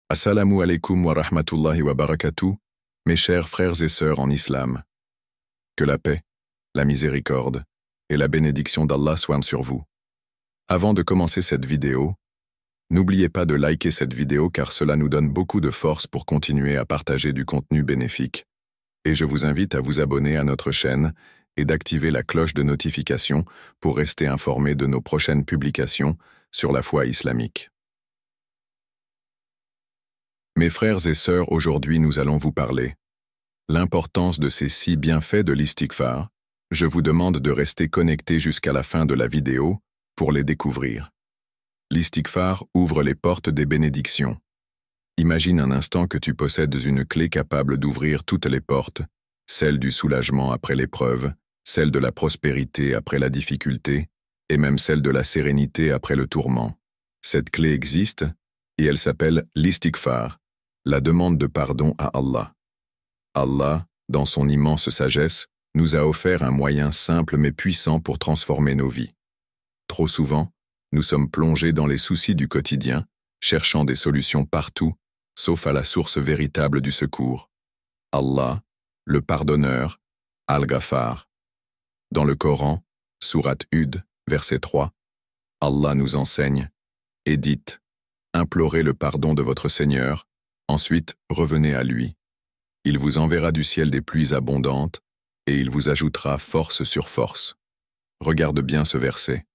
Assalamu alaikum wa rahmatullahi wa barakatuh, mes chers frères et sœurs en islam. Que la paix, la miséricorde et la bénédiction d'Allah soient sur vous. Avant de commencer cette vidéo, n'oubliez pas de liker cette vidéo car cela nous donne beaucoup de force pour continuer à partager du contenu bénéfique. Et je vous invite à vous abonner à notre chaîne et d'activer la cloche de notification pour rester informé de nos prochaines publications sur la foi islamique. Mes frères et sœurs, aujourd'hui nous allons vous parler l'importance de ces 6 bienfaits de l'istighfar. Je vous demande de rester connecté jusqu'à la fin de la vidéo pour les découvrir. L'istighfar ouvre les portes des bénédictions. Imagine un instant que tu possèdes une clé capable d'ouvrir toutes les portes, celle du soulagement après l'épreuve, celle de la prospérité après la difficulté, et même celle de la sérénité après le tourment. Cette clé existe, et elle s'appelle l'istighfar, la demande de pardon à Allah. Allah, dans son immense sagesse, nous a offert un moyen simple mais puissant pour transformer nos vies. Trop souvent, nous sommes plongés dans les soucis du quotidien, cherchant des solutions partout, sauf à la source véritable du secours. Allah, le pardonneur, Al-Ghaffar. Dans le Coran, sourate Hud, verset 3, Allah nous enseigne et dites, implorez le pardon de votre Seigneur, ensuite revenez à lui. Il vous enverra du ciel des pluies abondantes et il vous ajoutera force sur force. Regarde bien ce verset.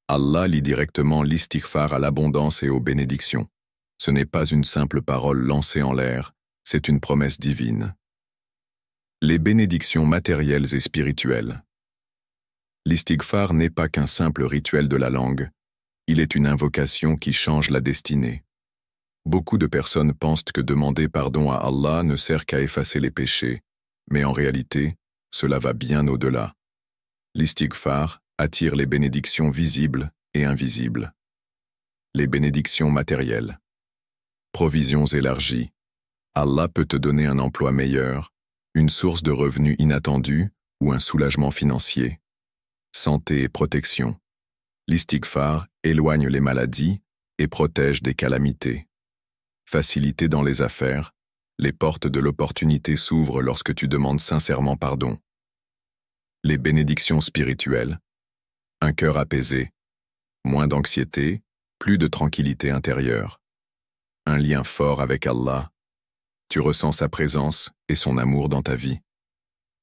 Allah lie directement l'istighfar à l'abondance et aux bénédictions. Ce n'est pas une simple parole lancée en l'air, c'est une promesse divine. Les bénédictions matérielles et spirituelles. L'istighfar n'est pas qu'un simple rituel de la langue, il est une invocation qui change la destinée. Beaucoup de personnes pensent que demander pardon à Allah ne sert qu'à effacer les péchés, mais en réalité, cela va bien au-delà. L'istighfar attire les bénédictions visibles et invisibles. Les bénédictions matérielles. Provisions élargies. Allah peut te donner un emploi meilleur, une source de revenus inattendue ou un soulagement financier. Santé et protection. L'istighfar éloigne les maladies et protège des calamités. Facilité dans les affaires, les portes de l'opportunité s'ouvrent lorsque tu demandes sincèrement pardon. Les bénédictions spirituelles. Un cœur apaisé, moins d'anxiété, plus de tranquillité intérieure. Un lien fort avec Allah. Tu ressens sa présence et son amour dans ta vie.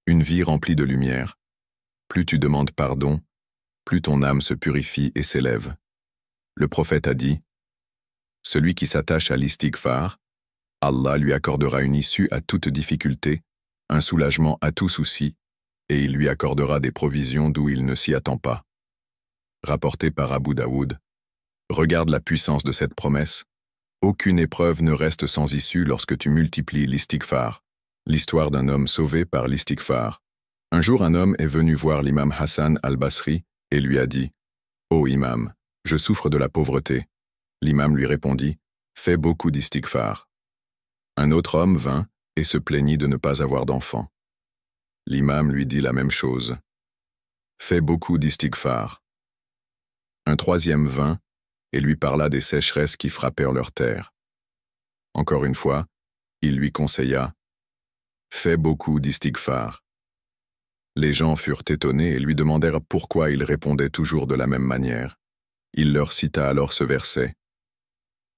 Une vie remplie de lumière. Plus tu demandes pardon, plus ton âme se purifie et s'élève. Le prophète a dit, « Celui qui s'attache à l'istighfar, Allah lui accordera une issue à toute difficulté, un soulagement à tout souci, et il lui accordera des provisions d'où il ne s'y attend pas. » Rapporté par Abu Daoud. Regarde la puissance de cette promesse. Aucune épreuve ne reste sans issue lorsque tu multiplies l'istighfar. L'histoire d'un homme sauvé par l'istighfar. Un jour, un homme est venu voir l'imam Hassan al-Basri et lui a dit « Ô imam, je souffre de la pauvreté. » L'imam lui répondit « Fais beaucoup d'istighfar. » Un autre homme vint et se plaignit de ne pas avoir d'enfant. L'imam lui dit la même chose. « Fais beaucoup d'istighfar. » Un troisième vint et lui parla des sécheresses qui frappèrent leur terre. Encore une fois, il lui conseilla « Fais beaucoup d'istighfar. » Les gens furent étonnés et lui demandèrent pourquoi il répondait toujours de la même manière. Il leur cita alors ce verset.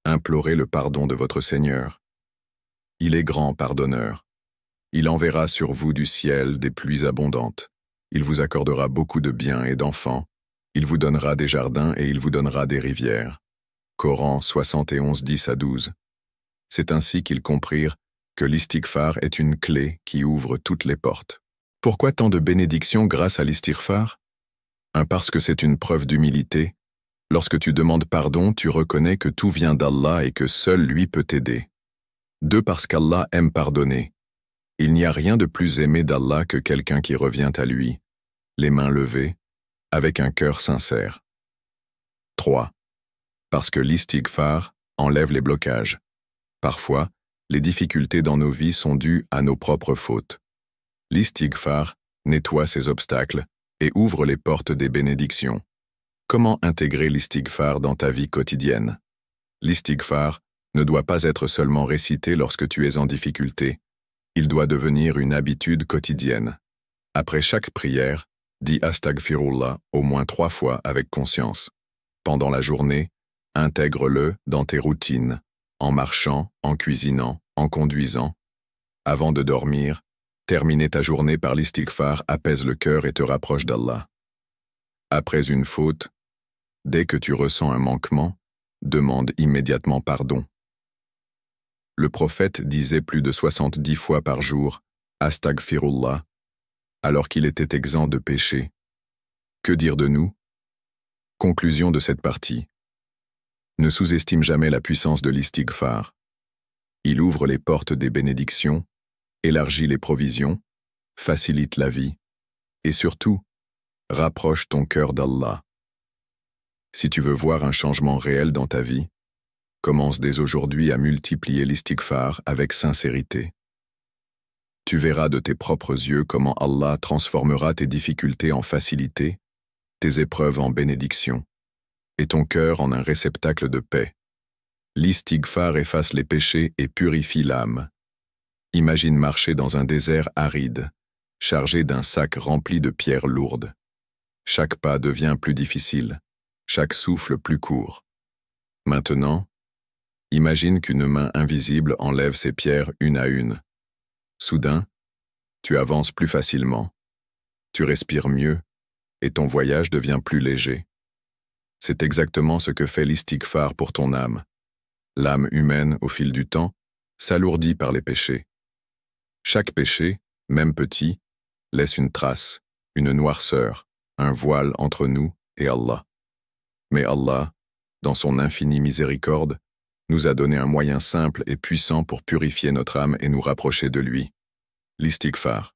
Implorez le pardon de votre Seigneur. Il est grand pardonneur. Il enverra sur vous du ciel des pluies abondantes. Il vous accordera beaucoup de biens et d'enfants. Il vous donnera des jardins et il vous donnera des rivières. Coran 71, 10 à 12. C'est ainsi qu'ils comprirent que l'istighfar est une clé qui ouvre toutes les portes. Pourquoi tant de bénédictions grâce à l'istighfar? Parce que c'est une preuve d'humilité. Lorsque tu demandes pardon, tu reconnais que tout vient d'Allah et que seul lui peut t'aider. 2. Parce qu'Allah aime pardonner. Il n'y a rien de plus aimé d'Allah que quelqu'un qui revient à lui, les mains levées, avec un cœur sincère. 3. Parce que l'istighfar enlève les blocages. Parfois, les difficultés dans nos vies sont dues à nos propres fautes. L'istighfar nettoie ces obstacles et ouvre les portes des bénédictions. Comment intégrer l'istighfar dans ta vie quotidienne? L'istighfar ne doit pas être seulement récité lorsque tu es en difficulté, il doit devenir une habitude quotidienne. Après chaque prière, dis Astaghfirullah au moins 3 fois avec conscience. Pendant la journée, intègre-le dans tes routines, en marchant, en cuisinant, en conduisant. Avant de dormir, terminer ta journée par l'istighfar apaise le cœur et te rapproche d'Allah. Après une faute, dès que tu ressens un manquement, demande immédiatement pardon. Le prophète disait plus de 70 fois par jour « Astaghfirullah » alors qu'il était exempt de péché. Que dire de nous? Conclusion de cette partie. Ne sous-estime jamais la puissance de l'istighfar. Il ouvre les portes des bénédictions, élargit les provisions, facilite la vie, et surtout, rapproche ton cœur d'Allah. Si tu veux voir un changement réel dans ta vie, commence dès aujourd'hui à multiplier l'istighfar avec sincérité. Tu verras de tes propres yeux comment Allah transformera tes difficultés en facilité, tes épreuves en bénédiction, et ton cœur en un réceptacle de paix. L'istighfar efface les péchés et purifie l'âme. Imagine marcher dans un désert aride, chargé d'un sac rempli de pierres lourdes. Chaque pas devient plus difficile, chaque souffle plus court. Maintenant, imagine qu'une main invisible enlève ces pierres une à une. Soudain, tu avances plus facilement, tu respires mieux, et ton voyage devient plus léger. C'est exactement ce que fait l'istighfar pour ton âme. L'âme humaine, au fil du temps, s'alourdit par les péchés. Chaque péché, même petit, laisse une trace, une noirceur, un voile entre nous et Allah. Mais Allah, dans son infinie miséricorde, nous a donné un moyen simple et puissant pour purifier notre âme et nous rapprocher de lui. L'istighfar.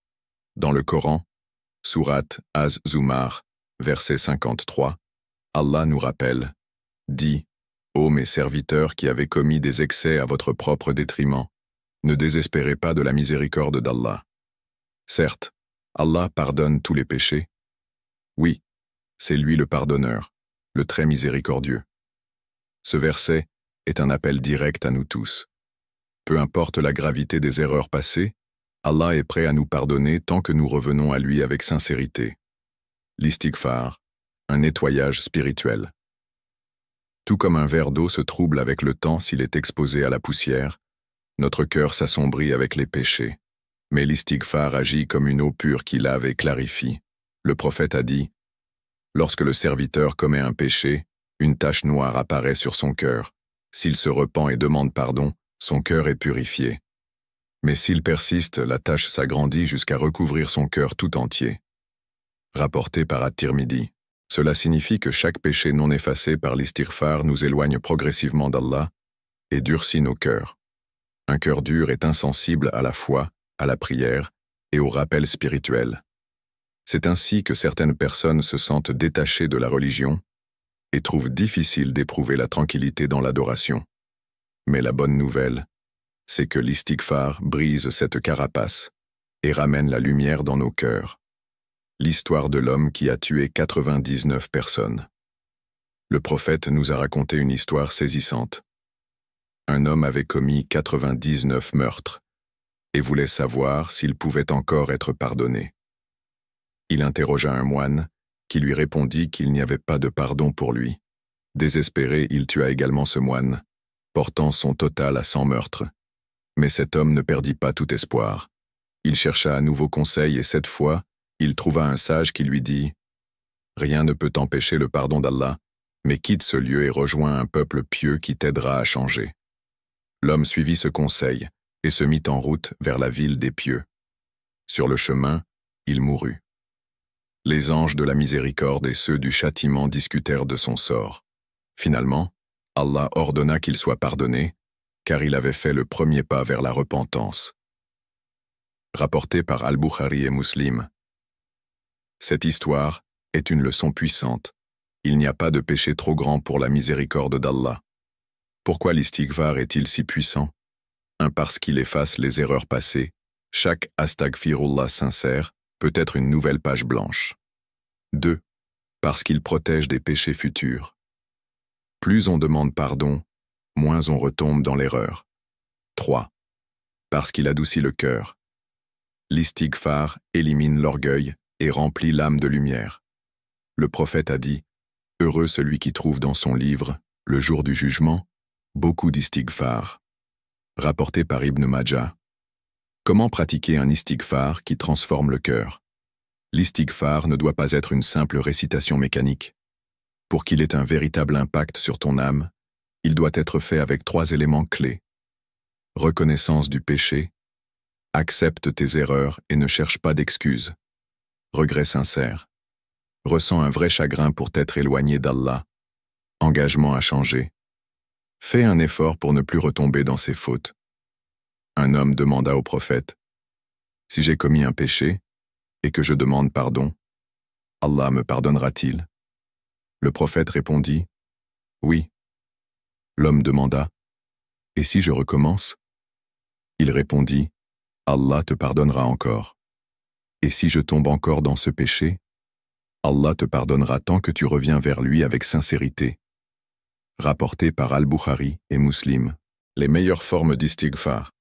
Dans le Coran, sourate Az-Zumar, verset 53, Allah nous rappelle, dit, « Ô mes serviteurs qui avez commis des excès à votre propre détriment, ne désespérez pas de la miséricorde d'Allah. Certes, Allah pardonne tous les péchés. Oui, c'est lui le pardonneur, le très miséricordieux. » Ce verset est un appel direct à nous tous. Peu importe la gravité des erreurs passées, Allah est prêt à nous pardonner tant que nous revenons à lui avec sincérité. L'istighfar, un nettoyage spirituel. Tout comme un verre d'eau se trouble avec le temps s'il est exposé à la poussière, notre cœur s'assombrit avec les péchés. Mais l'istighfar agit comme une eau pure qui lave et clarifie. Le prophète a dit, « Lorsque le serviteur commet un péché, une tache noire apparaît sur son cœur. S'il se repent et demande pardon, son cœur est purifié. Mais s'il persiste, la tache s'agrandit jusqu'à recouvrir son cœur tout entier. » Rapporté par At-Tirmidhi. Cela signifie que chaque péché non effacé par l'istighfar nous éloigne progressivement d'Allah et durcit nos cœurs. Un cœur dur est insensible à la foi, à la prière et au rappel spirituel. C'est ainsi que certaines personnes se sentent détachées de la religion et trouvent difficile d'éprouver la tranquillité dans l'adoration. Mais la bonne nouvelle, c'est que l'istighfar brise cette carapace et ramène la lumière dans nos cœurs. L'histoire de l'homme qui a tué 99 personnes. Le prophète nous a raconté une histoire saisissante. Un homme avait commis 99 meurtres et voulait savoir s'il pouvait encore être pardonné. Il interrogea un moine qui lui répondit qu'il n'y avait pas de pardon pour lui. Désespéré, il tua également ce moine, portant son total à 100 meurtres. Mais cet homme ne perdit pas tout espoir. Il chercha à nouveau conseil et cette fois, il trouva un sage qui lui dit « Rien ne peut empêcher le pardon d'Allah, mais quitte ce lieu et rejoins un peuple pieux qui t'aidera à changer. » L'homme suivit ce conseil et se mit en route vers la ville des pieux. Sur le chemin, il mourut. Les anges de la miséricorde et ceux du châtiment discutèrent de son sort. Finalement, Allah ordonna qu'il soit pardonné, car il avait fait le premier pas vers la repentance. Rapporté par Al-Bukhari et Muslim. Cette histoire est une leçon puissante. Il n'y a pas de péché trop grand pour la miséricorde d'Allah. Pourquoi l'istighfar est-il si puissant? 1. Parce qu'il efface les erreurs passées. Chaque astaghfirullah sincère peut être une nouvelle page blanche. 2. Parce qu'il protège des péchés futurs. Plus on demande pardon, moins on retombe dans l'erreur. 3. Parce qu'il adoucit le cœur. L'istighfar élimine l'orgueil et remplit l'âme de lumière. Le prophète a dit, « Heureux celui qui trouve dans son livre, le jour du jugement, beaucoup d'istighfar. » Rapporté par Ibn Majah. Comment pratiquer un istighfar qui transforme le cœur? L'istighfar ne doit pas être une simple récitation mécanique. Pour qu'il ait un véritable impact sur ton âme, il doit être fait avec 3 éléments clés. Reconnaissance du péché. Accepte tes erreurs et ne cherche pas d'excuses. Regret sincère. Ressens un vrai chagrin pour t'être éloigné d'Allah. Engagement à changer. Fais un effort pour ne plus retomber dans ses fautes. Un homme demanda au prophète, « Si j'ai commis un péché et que je demande pardon, Allah me pardonnera-t-il » Le prophète répondit, « Oui. » L'homme demanda, « Et si je recommence » Il répondit, « Allah te pardonnera encore. Et si je tombe encore dans ce péché, Allah te pardonnera tant que tu reviens vers lui avec sincérité. » Rapporté par Al-Bukhari et Muslim. Les meilleures formes d'istighfar.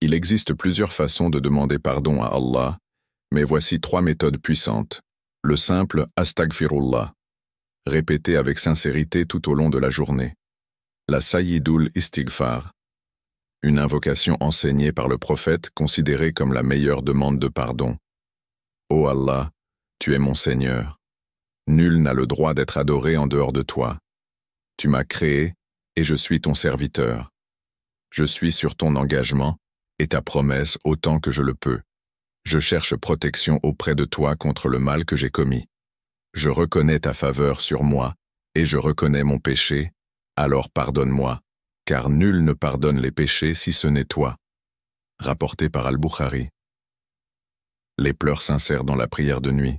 Il existe plusieurs façons de demander pardon à Allah, mais voici 3 méthodes puissantes. Le simple « Astaghfirullah » répété avec sincérité tout au long de la journée. La Sayyidul Istighfar, une invocation enseignée par le prophète considérée comme la meilleure demande de pardon. Ô Allah, tu es mon Seigneur. Nul n'a le droit d'être adoré en dehors de toi. Tu m'as créé et je suis ton serviteur. Je suis sur ton engagement et ta promesse autant que je le peux. Je cherche protection auprès de toi contre le mal que j'ai commis. Je reconnais ta faveur sur moi et je reconnais mon péché, alors pardonne-moi, car nul ne pardonne les péchés si ce n'est toi. Rapporté par Al-Bukhari. Les pleurs sincères dans la prière de nuit.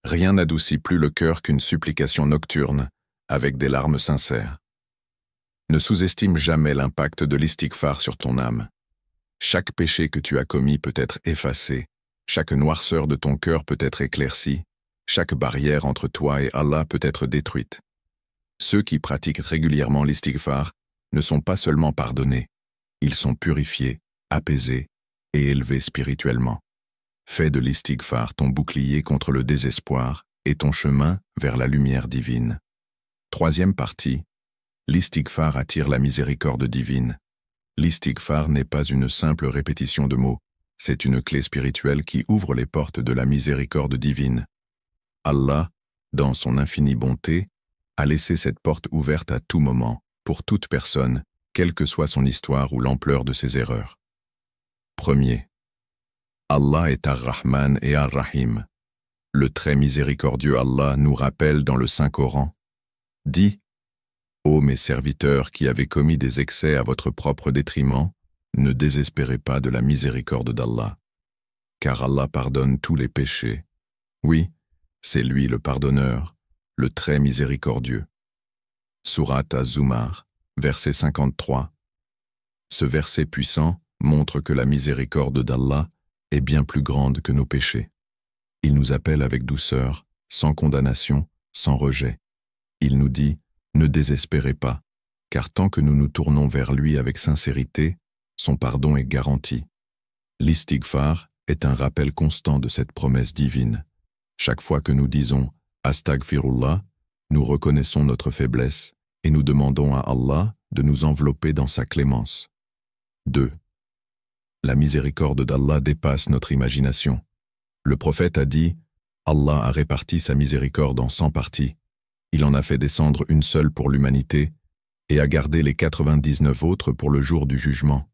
Rien n'adoucit plus le cœur qu'une supplication nocturne, avec des larmes sincères. Ne sous-estime jamais l'impact de l'istighfar sur ton âme. Chaque péché que tu as commis peut être effacé, chaque noirceur de ton cœur peut être éclaircie, chaque barrière entre toi et Allah peut être détruite. Ceux qui pratiquent régulièrement l'istighfar ne sont pas seulement pardonnés, ils sont purifiés, apaisés et élevés spirituellement. Fais de l'istighfar ton bouclier contre le désespoir et ton chemin vers la lumière divine. 3e partie. L'istighfar attire la miséricorde divine. L'istighfar n'est pas une simple répétition de mots, c'est une clé spirituelle qui ouvre les portes de la miséricorde divine. Allah, dans son infinie bonté, a laissé cette porte ouverte à tout moment, pour toute personne, quelle que soit son histoire ou l'ampleur de ses erreurs. 1er. Allah est Ar-Rahman et Ar-Rahim. Le très miséricordieux Allah nous rappelle dans le Saint-Coran. Dit, « Ô mes serviteurs qui avez commis des excès à votre propre détriment, ne désespérez pas de la miséricorde d'Allah. Car Allah pardonne tous les péchés. Oui, c'est lui le pardonneur, le très miséricordieux. » Sourate Az-Zumar, verset 53. Ce verset puissant montre que la miséricorde d'Allah est bien plus grande que nos péchés. Il nous appelle avec douceur, sans condamnation, sans rejet. Il nous dit, ne désespérez pas, car tant que nous nous tournons vers lui avec sincérité, son pardon est garanti. L'istighfar est un rappel constant de cette promesse divine. Chaque fois que nous disons « Astaghfirullah », nous reconnaissons notre faiblesse et nous demandons à Allah de nous envelopper dans sa clémence. 2. La miséricorde d'Allah dépasse notre imagination. Le prophète a dit « Allah a réparti sa miséricorde en 100 parties. Il en a fait descendre une seule pour l'humanité et a gardé les 99 autres pour le jour du jugement. »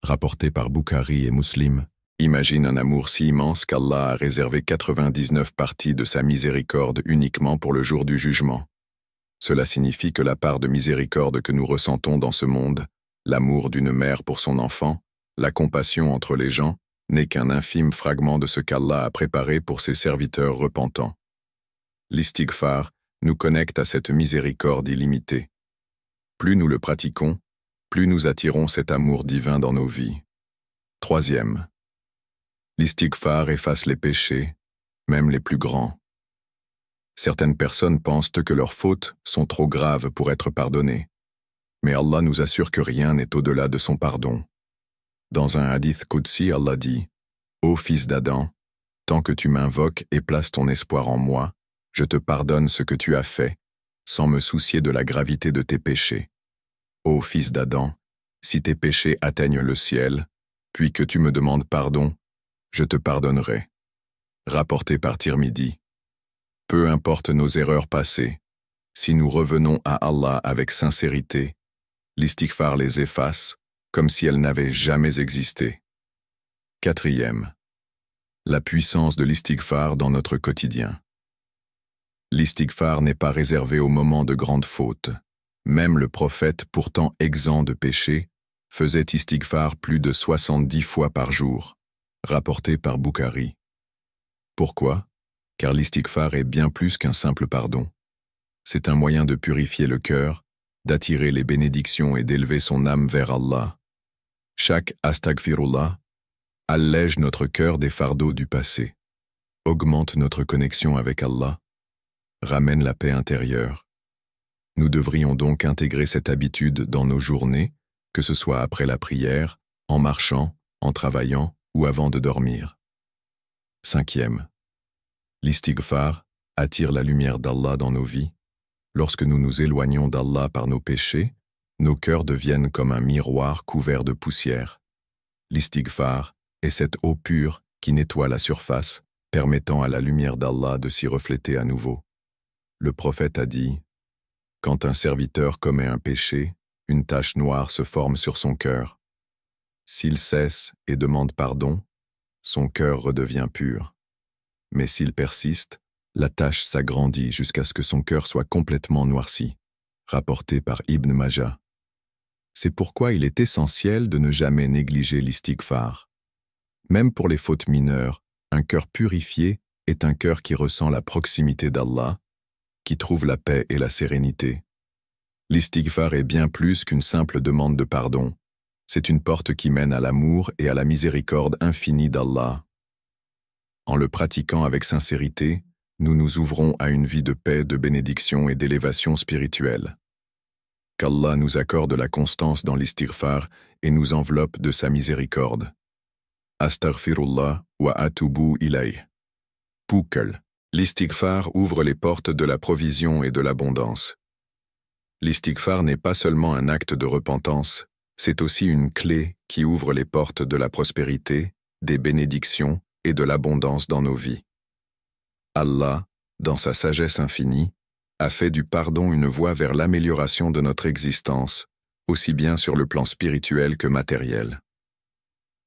Rapporté par Bukhari et Muslim. Imagine un amour si immense qu'Allah a réservé 99 parties de sa miséricorde uniquement pour le jour du jugement. Cela signifie que la part de miséricorde que nous ressentons dans ce monde, l'amour d'une mère pour son enfant, la compassion entre les gens, n'est qu'un infime fragment de ce qu'Allah a préparé pour ses serviteurs repentants. L'istighfar nous connecte à cette miséricorde illimitée. Plus nous le pratiquons, plus nous attirons cet amour divin dans nos vies. 3e. L'istighfar efface les péchés, même les plus grands. Certaines personnes pensent que leurs fautes sont trop graves pour être pardonnées. Mais Allah nous assure que rien n'est au-delà de son pardon. Dans un hadith Qudsi, Allah dit « Ô fils d'Adam, tant que tu m'invoques et places ton espoir en moi, je te pardonne ce que tu as fait, sans me soucier de la gravité de tes péchés. Ô fils d'Adam, si tes péchés atteignent le ciel, puis que tu me demandes pardon, je te pardonnerai. » Rapporté par Tirmidhi. Peu importe nos erreurs passées, si nous revenons à Allah avec sincérité, l'istighfar les efface, comme si elles n'avaient jamais existé. 4e. La puissance de l'istighfar dans notre quotidien. L'istighfar n'est pas réservé au moment de grandes fautes. Même le prophète, pourtant exempt de péché, faisait istighfar plus de 70 fois par jour, rapporté par Bukhari. Pourquoi? Car l'istighfar est bien plus qu'un simple pardon. C'est un moyen de purifier le cœur, d'attirer les bénédictions et d'élever son âme vers Allah. Chaque astaghfirullah allège notre cœur des fardeaux du passé, augmente notre connexion avec Allah, ramène la paix intérieure. Nous devrions donc intégrer cette habitude dans nos journées, que ce soit après la prière, en marchant, en travaillant ou avant de dormir. 5e. L'istighfar attire la lumière d'Allah dans nos vies. Lorsque nous nous éloignons d'Allah par nos péchés, nos cœurs deviennent comme un miroir couvert de poussière. L'istighfar est cette eau pure qui nettoie la surface, permettant à la lumière d'Allah de s'y refléter à nouveau. Le prophète a dit « Quand un serviteur commet un péché, une tache noire se forme sur son cœur. S'il cesse et demande pardon, son cœur redevient pur. Mais s'il persiste, la tache s'agrandit jusqu'à ce que son cœur soit complètement noirci. » Rapporté par Ibn Majah. C'est pourquoi il est essentiel de ne jamais négliger l'istighfar. Même pour les fautes mineures, un cœur purifié est un cœur qui ressent la proximité d'Allah, qui trouve la paix et la sérénité. L'istighfar est bien plus qu'une simple demande de pardon. C'est une porte qui mène à l'amour et à la miséricorde infinie d'Allah. En le pratiquant avec sincérité, nous nous ouvrons à une vie de paix, de bénédiction et d'élévation spirituelle. Qu'Allah nous accorde la constance dans l'istighfar et nous enveloppe de sa miséricorde. Astaghfirullah wa atubu ilayh. Poukel. L'istighfar ouvre les portes de la provision et de l'abondance. L'istighfar n'est pas seulement un acte de repentance, c'est aussi une clé qui ouvre les portes de la prospérité, des bénédictions et de l'abondance dans nos vies. Allah, dans sa sagesse infinie, a fait du pardon une voie vers l'amélioration de notre existence, aussi bien sur le plan spirituel que matériel.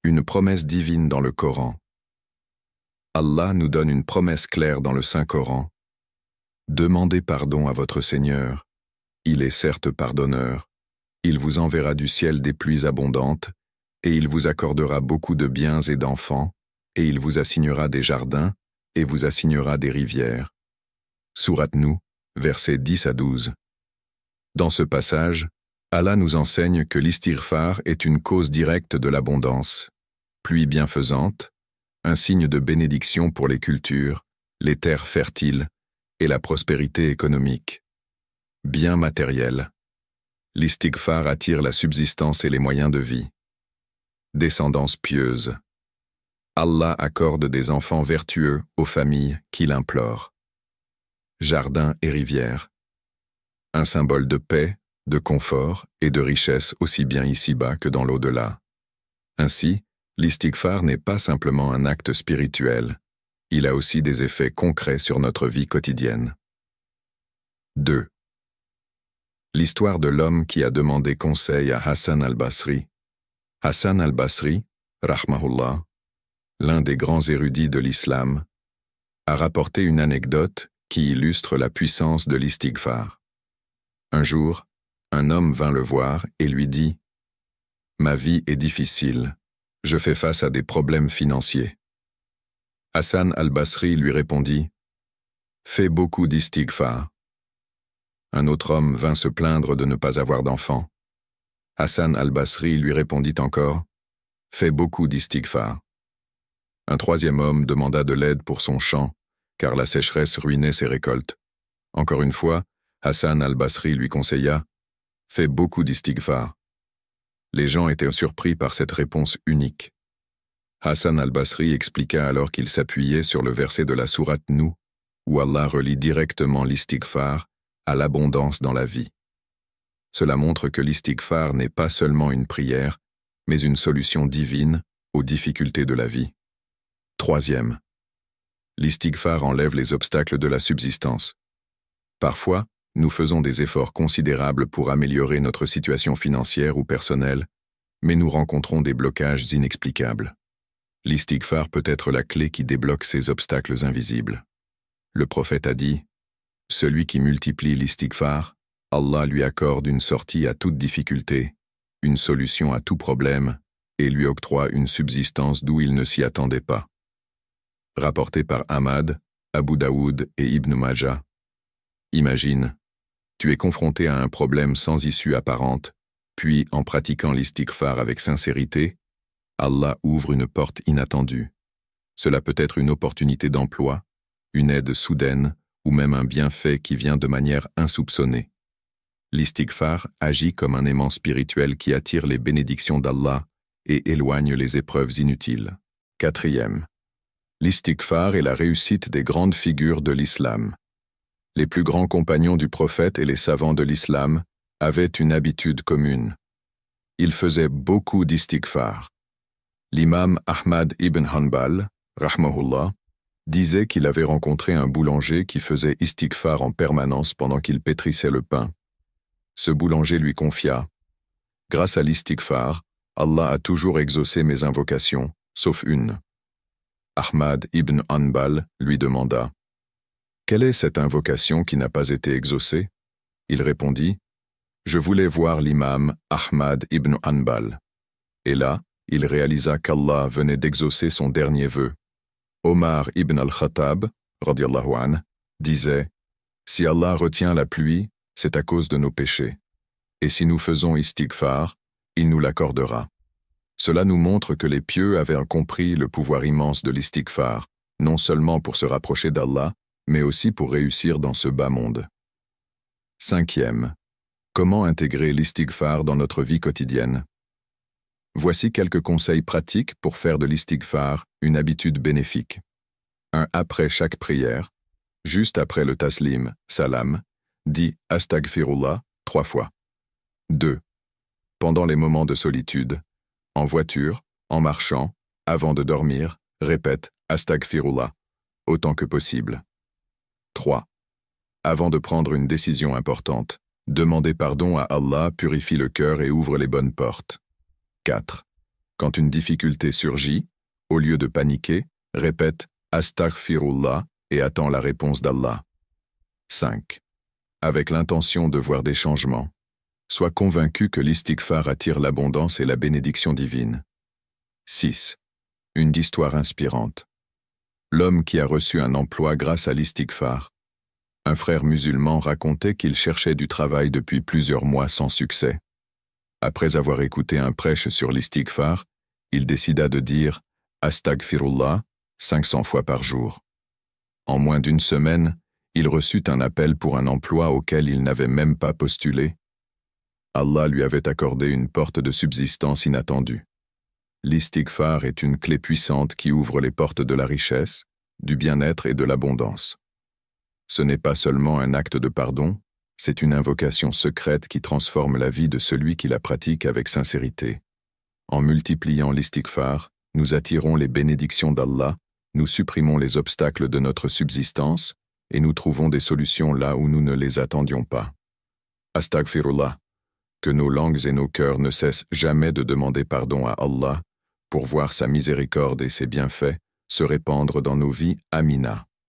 Une promesse divine dans le Coran. Allah nous donne une promesse claire dans le Saint-Coran. Demandez pardon à votre Seigneur. Il est certes pardonneur. Il vous enverra du ciel des pluies abondantes, et il vous accordera beaucoup de biens et d'enfants, et il vous assignera des jardins, et vous assignera des rivières. Sourate Nuh, versets 10 à 12. Dans ce passage, Allah nous enseigne que l'istighfar est une cause directe de l'abondance, pluie bienfaisante, un signe de bénédiction pour les cultures, les terres fertiles et la prospérité économique. Bien matériel. L'istighfar attire la subsistance et les moyens de vie. Descendance pieuse. Allah accorde des enfants vertueux aux familles qui l'implorent. Jardins et rivières. Un symbole de paix, de confort et de richesse aussi bien ici-bas que dans l'au-delà. Ainsi, l'istighfar n'est pas simplement un acte spirituel, il a aussi des effets concrets sur notre vie quotidienne. 2. L'histoire de l'homme qui a demandé conseil à Hassan al-Basri. Hassan al-Basri, rahmahullah, l'un des grands érudits de l'islam, a rapporté une anecdote qui illustre la puissance de l'istighfar. Un jour, un homme vint le voir et lui dit « Ma vie est difficile, je fais face à des problèmes financiers. » Hassan al-Basri lui répondit « Fais beaucoup d'istighfar. » Un autre homme vint se plaindre de ne pas avoir d'enfant. Hassan al-Basri lui répondit encore « Fais beaucoup d'istighfar. » Un troisième homme demanda de l'aide pour son champ, car la sécheresse ruinait ses récoltes. Encore une fois, Hassan al-Basri lui conseilla Fais beaucoup d'istighfar. Les gens étaient surpris par cette réponse unique. Hassan al-Basri expliqua alors qu'il s'appuyait sur le verset de la sourate Nuh, où Allah relie directement l'istighfar à l'abondance dans la vie. Cela montre que l'istighfar n'est pas seulement une prière, mais une solution divine aux difficultés de la vie. Troisième, l'istighfar enlève les obstacles de la subsistance. Parfois, nous faisons des efforts considérables pour améliorer notre situation financière ou personnelle, mais nous rencontrons des blocages inexplicables. L'istighfar peut être la clé qui débloque ces obstacles invisibles. Le prophète a dit « Celui qui multiplie l'istighfar, Allah lui accorde une sortie à toute difficulté, une solution à tout problème, et lui octroie une subsistance d'où il ne s'y attendait pas. » Rapporté par Ahmad, Abu Daoud et Ibn Majah. Imagine, tu es confronté à un problème sans issue apparente, puis en pratiquant l'istighfar avec sincérité, Allah ouvre une porte inattendue. Cela peut être une opportunité d'emploi, une aide soudaine ou même un bienfait qui vient de manière insoupçonnée. L'istighfar agit comme un aimant spirituel qui attire les bénédictions d'Allah et éloigne les épreuves inutiles. Quatrième, l'istighfar est la réussite des grandes figures de l'islam. Les plus grands compagnons du prophète et les savants de l'islam avaient une habitude commune. Ils faisaient beaucoup d'istighfar. L'imam Ahmad ibn Hanbal, rahmahullah, disait qu'il avait rencontré un boulanger qui faisait istighfar en permanence pendant qu'il pétrissait le pain. Ce boulanger lui confia « Grâce à l'istighfar, Allah a toujours exaucé mes invocations, sauf une. » Ahmad ibn Hanbal lui demanda « Quelle est cette invocation qui n'a pas été exaucée ?» Il répondit « Je voulais voir l'imam Ahmad ibn Hanbal. » Et là, il réalisa qu'Allah venait d'exaucer son dernier vœu. Omar ibn al-Khattab, radiyallahu anhu, disait « Si Allah retient la pluie, c'est à cause de nos péchés. Et si nous faisons istighfar, il nous l'accordera. » Cela nous montre que les pieux avaient compris le pouvoir immense de l'istighfar, non seulement pour se rapprocher d'Allah, mais aussi pour réussir dans ce bas monde. Cinquième, comment intégrer l'istighfar dans notre vie quotidienne? Voici quelques conseils pratiques pour faire de l'istighfar une habitude bénéfique. 1. Après chaque prière, juste après le taslim, salam, dis « Astaghfirullah » 3 fois. 2. Pendant les moments de solitude, en voiture, en marchant, avant de dormir, répète « Astaghfirullah » autant que possible. 3. Avant de prendre une décision importante, demander pardon à Allah purifie le cœur et ouvre les bonnes portes. 4. Quand une difficulté surgit, au lieu de paniquer, répète « Astaghfirullah » et attends la réponse d'Allah. 5. Avec l'intention de voir des changements, sois convaincu que l'istighfar attire l'abondance et la bénédiction divine. 6. Une histoire inspirante. L'homme qui a reçu un emploi grâce à l'istighfar. Un frère musulman racontait qu'il cherchait du travail depuis plusieurs mois sans succès. Après avoir écouté un prêche sur l'istighfar, il décida de dire « Astaghfirullah » 500 fois par jour. En moins d'une semaine, il reçut un appel pour un emploi auquel il n'avait même pas postulé. Allah lui avait accordé une porte de subsistance inattendue. L'istighfar est une clé puissante qui ouvre les portes de la richesse, du bien-être et de l'abondance. Ce n'est pas seulement un acte de pardon, c'est une invocation secrète qui transforme la vie de celui qui la pratique avec sincérité. En multipliant l'istighfar, nous attirons les bénédictions d'Allah, nous supprimons les obstacles de notre subsistance et nous trouvons des solutions là où nous ne les attendions pas. Astaghfirullah. Que nos langues et nos cœurs ne cessent jamais de demander pardon à Allah pour voir sa miséricorde et ses bienfaits se répandre dans nos vies. Amina.